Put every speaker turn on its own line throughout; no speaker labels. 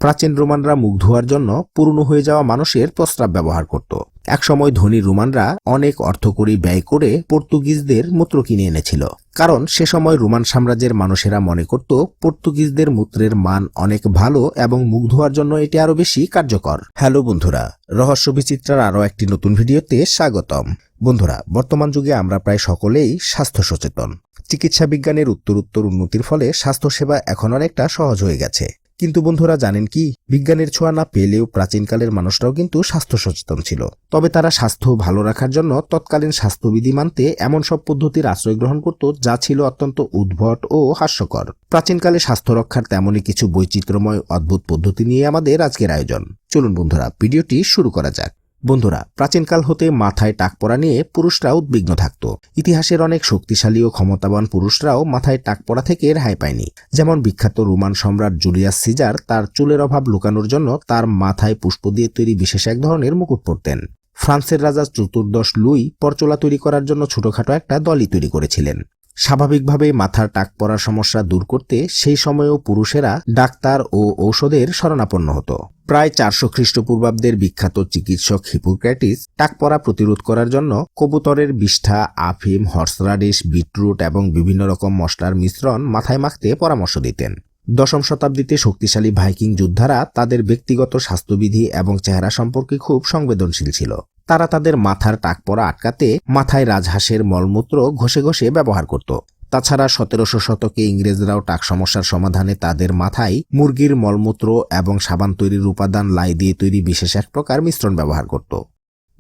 প্রাচীন রোমানরা মুখ ধোয়ার জন্য পুরনো হয়ে যাওয়া মানুষের প্রস্রাব ব্যবহার করত। একসময় ধনী রোমানরা অনেক অর্থকড়ি ব্যয় করে পর্তুগিজদের মূত্র কিনে এনেছিল, কারণ সে সময় রোমান সাম্রাজ্যের মানুষেরা মনে করত পর্তুগিজদের মূত্রের মান অনেক ভালো এবং মুখ ধোয়ার জন্য এটি আরো বেশি কার্যকর। হ্যালো বন্ধুরা, রহস্য বিচিত্রার আরো একটি নতুন ভিডিওতে স্বাগতম। বন্ধুরা, বর্তমান যুগে আমরা প্রায় সকলেই স্বাস্থ্য সচেতন। চিকিৎসা বিজ্ঞানের উত্তরোত্তর উন্নতির ফলে স্বাস্থ্যসেবা এখন অনেকটা সহজ হয়ে গেছে। কিন্তু বন্ধুরা, জানেন কি, বিজ্ঞানের ছোঁয়া না পেলেও প্রাচীনকালের মানুষরাও কিন্তু স্বাস্থ্য সচেতন ছিল। তবে তারা স্বাস্থ্য ভালো রাখার জন্য তৎকালীন স্বাস্থ্যবিধি মানতে এমন সব পদ্ধতির আশ্রয় গ্রহণ করত যা ছিল অত্যন্ত উদ্ভট ও হাস্যকর। প্রাচীনকালে স্বাস্থ্য রক্ষার তেমনই কিছু বৈচিত্র্যময় অদ্ভুত পদ্ধতি নিয়ে আমাদের আজকের আয়োজন। চলুন বন্ধুরা, ভিডিওটি শুরু করা যাক। বন্ধুরা, প্রাচীনকাল হতে মাথায় টাক পরা নিয়ে পুরুষরা উদ্বিগ্ন থাকত। ইতিহাসের অনেক শক্তিশালী ও ক্ষমতাবান পুরুষরাও মাথায় টাক পরা থেকে রেহাই পায়নি। যেমন বিখ্যাত রোমান সম্রাট জুলিয়াস সিজার তার চুলের অভাব লুকানোর জন্য তার মাথায় পুষ্প দিয়ে তৈরি বিশেষ এক ধরনের মুকুট পরতেন। ফ্রান্সের রাজা চতুর্দশ লুই পরচুলা তৈরি করার জন্য ছোটখাটো একটা দলই তৈরি করেছিলেন। স্বাভাবিকভাবে মাথার টাক পরার সমস্যা দূর করতে সেই সময়েও পুরুষেরা ডাক্তার ও ঔষধের শরণাপন্ন হতো। প্রায় 400 খ্রিস্টপূর্বাব্দের বিখ্যাত চিকিৎসক হিপোক্রেটিস টাক পরা প্রতিরোধ করার জন্য কবুতরের বিষ্ঠা, আফিম, হর্সরাডিশ, বিটরুট এবং বিভিন্ন রকম মশলার মিশ্রণ মাথায় মাখতে পরামর্শ দিতেন। দশম শতাব্দীতে শক্তিশালী ভাইকিং যোদ্ধারা তাদের ব্যক্তিগত স্বাস্থ্যবিধি এবং চেহারা সম্পর্কে খুব সংবেদনশীল ছিল। তারা তাদের মাথার টাক পরা আটকাতে মাথায় রাজহাঁসের মলমূত্র ঘষে ঘষে ব্যবহার করত। তাছাড়া 1700 শতকে ইংরেজরাও টাক সমস্যার সমাধানে তাদের মাথায় মুরগির মলমূত্র এবং সাবান তৈরির উপাদান লাই দিয়ে তৈরি বিশেষ এক প্রকার মিশ্রণ ব্যবহার করত।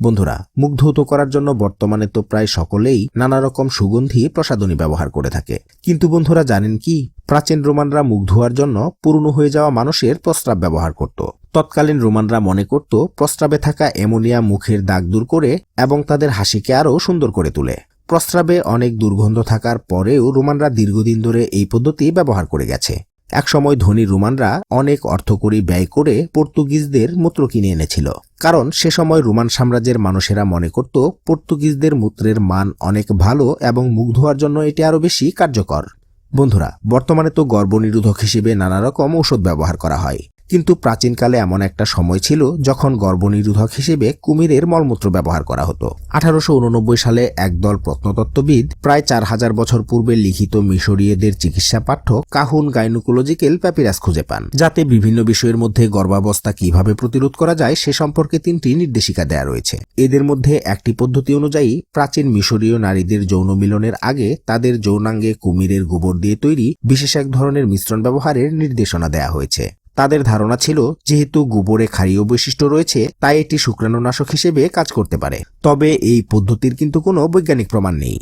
বন্ধুরা, মুখ ধৌত করার জন্য বর্তমানে তো প্রায় সকলেই নানা রকম সুগন্ধি প্রসাধনী ব্যবহার করে থাকে। কিন্তু বন্ধুরা, জানেন কি, প্রাচীন রোমানরা মুখ ধোয়ার জন্য পুরনো হয়ে যাওয়া মানুষের প্রস্রাব ব্যবহার করত। তৎকালীন রোমানরা মনে করত প্রস্রাবে থাকা অ্যামোনিয়া মুখের দাগ দূর করে এবং তাদের হাসিকে আরও সুন্দর করে তোলে। প্রস্রাবে অনেক দুর্গন্ধ থাকার পরেও রোমানরা দীর্ঘদিন ধরে এই পদ্ধতি ব্যবহার করে গেছে। একসময় ধনী রোমানরা অনেক অর্থকড়ি ব্যয় করে পর্তুগিজদের মূত্র কিনে এনেছিল, কারণ সে সময় রোমান সাম্রাজ্যের মানুষেরা মনে করত পর্তুগিজদের মূত্রের মান অনেক ভালো এবং মুখ ধোয়ার জন্য এটি আরো বেশি কার্যকর। বন্ধুরা, বর্তমানে তো গর্ভনিরোধক হিসেবে নানা রকম ঔষধ ব্যবহার করা হয়, কিন্তু প্রাচীনকালে এমন একটা সময় ছিল যখন গর্ভনিরোধক হিসেবে কুমিরের মলমূত্র ব্যবহার করা হতো। 1889 সালে একদল প্রত্নতত্ত্ববিদ প্রায় 4000 বছর পূর্বে লিখিত মিশরীয়দের চিকিৎসা পাঠ্য কাহুন গাইনোকোলজিক্যাল প্যাপিরাস খুঁজে পান, যাতে বিভিন্ন বিষয়ের মধ্যে গর্ভাবস্থা কিভাবে প্রতিরোধ করা যায় সে সম্পর্কে 3টি নির্দেশিকা দেয়া রয়েছে। এদের মধ্যে একটি পদ্ধতি অনুযায়ী প্রাচীন মিশরীয় নারীদের যৌন মিলনের আগে তাদের যৌনাঙ্গে কুমিরের গোবর দিয়ে তৈরি বিশেষ এক ধরনের মিশ্রণ ব্যবহারের নির্দেশনা দেয়া হয়েছে। তাদের ধারণা ছিল যেহেতু গোবরে ক্ষারীয় বৈশিষ্ট্য রয়েছে তাই এটি শুক্রাণুনাশক হিসেবে কাজ করতে পারে। তবে এই পদ্ধতির কিন্তু কোনো বৈজ্ঞানিক প্রমাণ নেই।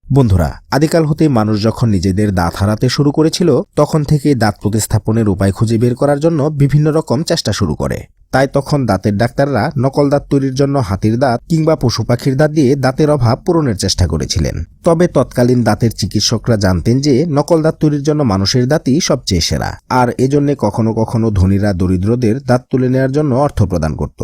বন্ধুরা, আদিকাল হতে মানুষ যখন নিজেদের দাঁত হারাতে শুরু করেছিল তখন থেকে দাঁত প্রতিস্থাপনের উপায় খুঁজে বের করার জন্য বিভিন্ন রকম চেষ্টা শুরু করে। তাই তখন দাঁতের ডাক্তাররা নকল দাঁত তৈরির জন্য হাতির দাঁত কিংবা পশু পাখির দাঁত দিয়ে দাঁতের অভাব পূরণের চেষ্টা করেছিলেন। তবে তৎকালীন দাঁতের চিকিৎসকরা জানতেন যে নকল দাঁত তৈরির জন্য মানুষের দাঁতই সবচেয়ে সেরা, আর এজন্য কখনো কখনো ধনীরা দরিদ্রদের দাঁত তুলে নেওয়ার জন্য অর্থ প্রদান করত।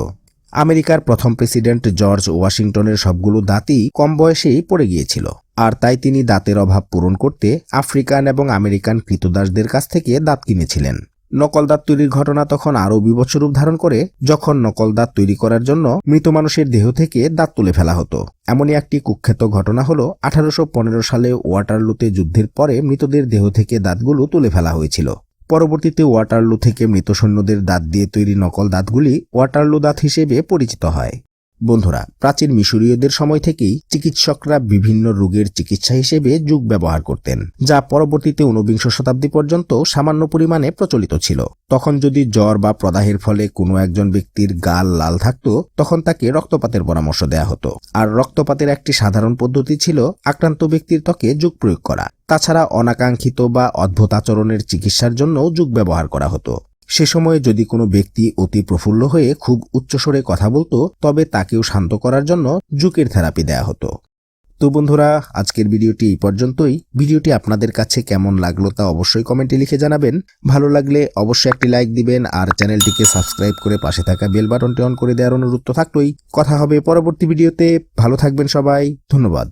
আমেরিকার প্রথম প্রেসিডেন্ট জর্জ ওয়াশিংটনের সবগুলো দাঁতই কম বয়সেই পড়ে গিয়েছিল, আর তাই তিনি দাঁতের অভাব পূরণ করতে আফ্রিকান এবং আমেরিকান কৃতদাসদের কাছ থেকে দাঁত কিনেছিলেন। নকল দাঁত তৈরির ঘটনা তখন আরও বিভৎস রূপ ধারণ করে যখন নকল দাঁত তৈরি করার জন্য মৃত মানুষের দেহ থেকে দাঁত তুলে ফেলা হতো। এমনই একটি কুখ্যাত ঘটনা হলো 1815 সালে ওয়াটারলুতে যুদ্ধের পরে মৃতদের দেহ থেকে দাঁতগুলো তুলে ফেলা হয়েছিল। পরবর্তীতে ওয়াটারলু থেকে মৃত সৈন্যদের দাঁত দিয়ে তৈরি নকল দাঁতগুলি ওয়াটারলু দাঁত হিসেবে পরিচিত হয়। বন্ধুরা, প্রাচীন মিশরীয়দের সময় থেকেই চিকিৎসকরা বিভিন্ন রোগের চিকিৎসা হিসেবে যুগ ব্যবহার করতেন, যা পরবর্তীতে 19বিংশ শতাব্দী পর্যন্ত সামান্য পরিমাণে প্রচলিত ছিল। তখন যদি জ্বর বা প্রদাহের ফলে কোনো একজন ব্যক্তির গাল লাল থাকত তখন তাকে রক্তপাতের পরামর্শ দেয়া হতো, আর রক্তপাতের একটি সাধারণ পদ্ধতি ছিল আক্রান্ত ব্যক্তির ত্বকে যুগ প্রয়োগ করা। তাছাড়া অনাকাঙ্ক্ষিত বা অদ্ভুত আচরণের চিকিৎসার জন্যও যুগ ব্যবহার করা হতো। সে সময়ে যদি কোনো ব্যক্তি অতি প্রফুল্ল হয়ে খুব উচ্চস্বরে কথা বলতো তবে তাকেও শান্ত করার জন্য জুকের থেরাপি দেয়া হতো। তো বন্ধুরা, আজকের ভিডিওটি এই পর্যন্তই। ভিডিওটি আপনাদের কাছে কেমন লাগলো তা অবশ্যই কমেন্টে লিখে জানাবেন। ভালো লাগলে অবশ্যই একটি লাইক দিবেন আর চ্যানেলটিকে সাবস্ক্রাইব করে পাশে থাকা বেল বাটনটি অন করে দেওয়ার অনুরোধ তো থাকলোই। কথা হবে পরবর্তী ভিডিওতে। ভালো থাকবেন সবাই, ধন্যবাদ।